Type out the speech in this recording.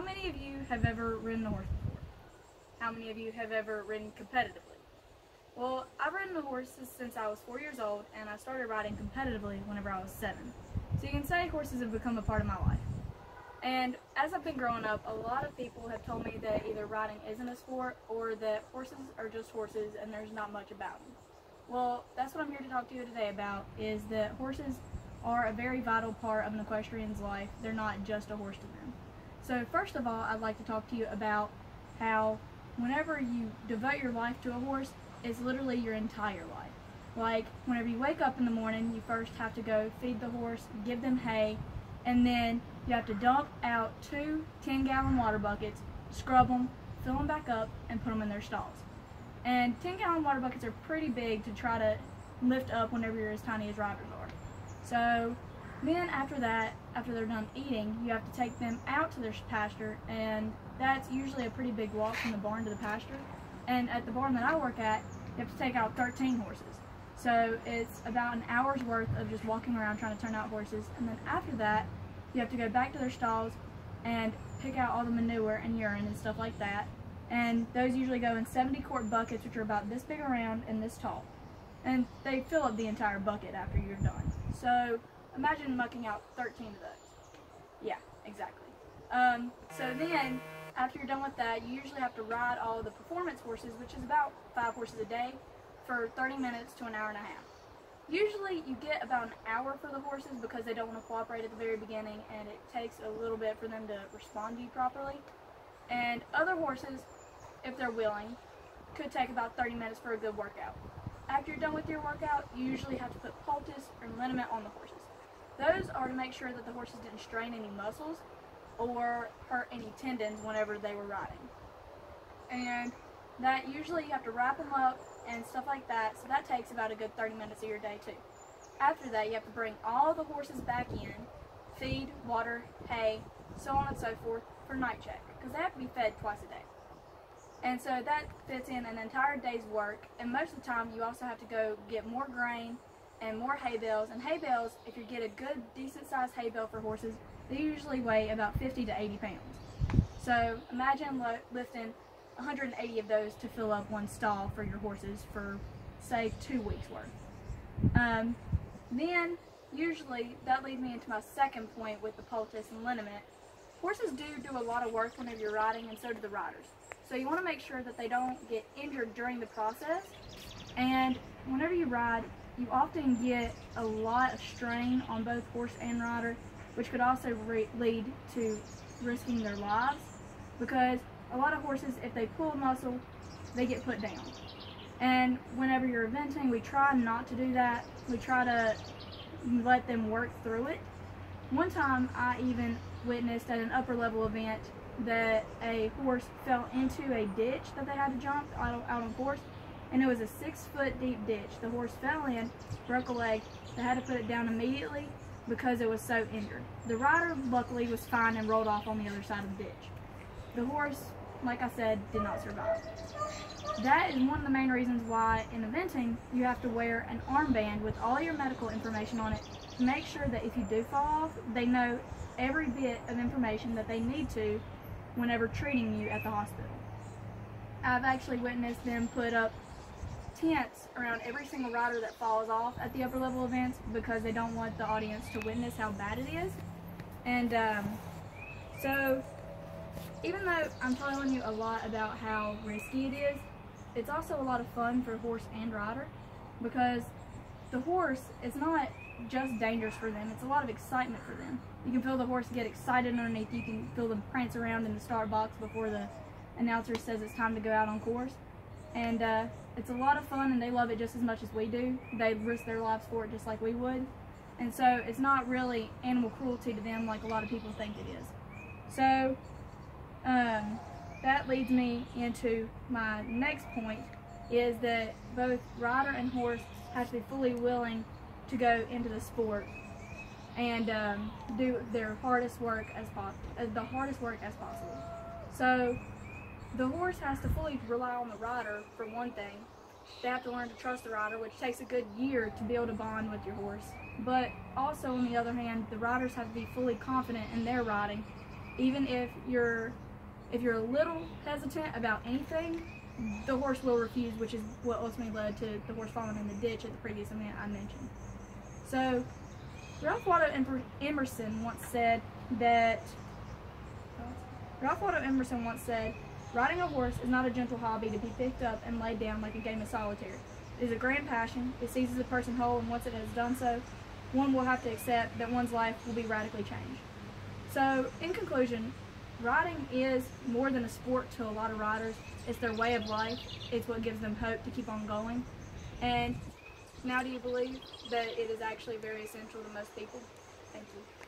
How many of you have ever ridden a horse before? How many of you have ever ridden competitively? Well, I've ridden the horses since I was 4 years old, and I started riding competitively whenever I was 7. So you can say horses have become a part of my life. And as I've been growing up, a lot of people have told me that either riding isn't a sport or that horses are just horses and there's not much about them. Well, that's what I'm here to talk to you today about, is that horses are a very vital part of an equestrian's life. They're not just a horse to them. So first of all, I'd like to talk to you about how whenever you devote your life to a horse, it's literally your entire life. Like, whenever you wake up in the morning, you first have to go feed the horse, give them hay, and then you have to dump out 2 10-gallon water buckets, scrub them, fill them back up, and put them in their stalls. And 10-gallon water buckets are pretty big to try to lift up whenever you're as tiny as riders are. So then after that, after they're done eating, you have to take them out to their pasture, and that's usually a pretty big walk from the barn to the pasture. And at the barn that I work at, you have to take out 13 horses. So it's about an hour's worth of just walking around trying to turn out horses. And then after that, you have to go back to their stalls and pick out all the manure and urine and stuff like that. And those usually go in 70-quart buckets, which are about this big around and this tall. And they fill up the entire bucket after you're done. So imagine mucking out 13 of those. Yeah, exactly. So then, after you're done with that, you usually have to ride all the performance horses, which is about 5 horses a day, for 30 minutes to an hour and a half. Usually you get about an hour for the horses because they don't want to cooperate at the very beginning, and it takes a little bit for them to respond to you properly. And other horses, if they're willing, could take about 30 minutes for a good workout. After you're done with your workout, you usually have to put poultice or liniment on the horses. Those are to make sure that the horses didn't strain any muscles or hurt any tendons whenever they were riding. And that usually you have to wrap them up and stuff like that, so that takes about a good 30 minutes of your day too. After that, you have to bring all the horses back in, feed, water, hay, so on and so forth, for night check, because they have to be fed twice a day. And so that fits in an entire day's work, and most of the time you also have to go get more grain and more hay bales. And hay bales, if you get a good, decent-sized hay bale for horses, they usually weigh about 50 to 80 pounds. So imagine lifting 180 of those to fill up one stall for your horses for, say, 2 weeks worth. Then, usually, that leads me into my second point with the poultice and liniment. Horses do a lot of work whenever you're riding, and so do the riders. So you want to make sure that they don't get injured during the process. And whenever you ride, you often get a lot of strain on both horse and rider, which could also lead to risking their lives, because a lot of horses, if they pull a muscle, they get put down. And whenever you're eventing, we try not to do that. We try to let them work through it. One time, I even witnessed at an upper level event that a horse fell into a ditch that they had to jump out on course, and it was a 6-foot deep ditch. The horse fell in, broke a leg. They had to put it down immediately because it was so injured. The rider, luckily, was fine and rolled off on the other side of the ditch. The horse, like I said, did not survive. That is one of the main reasons why in eventing you have to wear an armband with all your medical information on it to make sure that if you do fall off, they know every bit of information that they need to whenever treating you at the hospital. I've actually witnessed them put up tents around every single rider that falls off at the upper level events because they don't want the audience to witness how bad it is. And so even though I'm telling you a lot about how risky it is, it's also a lot of fun for horse and rider, because the horse is not just dangerous for them, it's a lot of excitement for them. You can feel the horse get excited underneath. You can feel them prance around in the start box before the announcer says it's time to go out on course. And it's a lot of fun, and they love it just as much as we do. They risk their lives for it just like we would. And so it's not really animal cruelty to them like a lot of people think it is. So that leads me into my next point, is that both rider and horse have to be fully willing to go into the sport and do their hardest work as possible. So the horse has to fully rely on the rider for one thing. They have to learn to trust the rider, which takes a good year to be able to bond with your horse. But also, on the other hand, the riders have to be fully confident in their riding Even if you're a little hesitant about anything, the horse will refuse, which is what ultimately led to the horse falling in the ditch at the previous event I mentioned. So, Ralph Waldo Emerson once said, riding a horse is not a gentle hobby to be picked up and laid down like a game of solitaire. It is a grand passion. It seizes a person whole, and once it has done so, one will have to accept that one's life will be radically changed. So, in conclusion, riding is more than a sport to a lot of riders. It's their way of life. It's what gives them hope to keep on going. And now do you believe that it is actually very essential to most people? Thank you.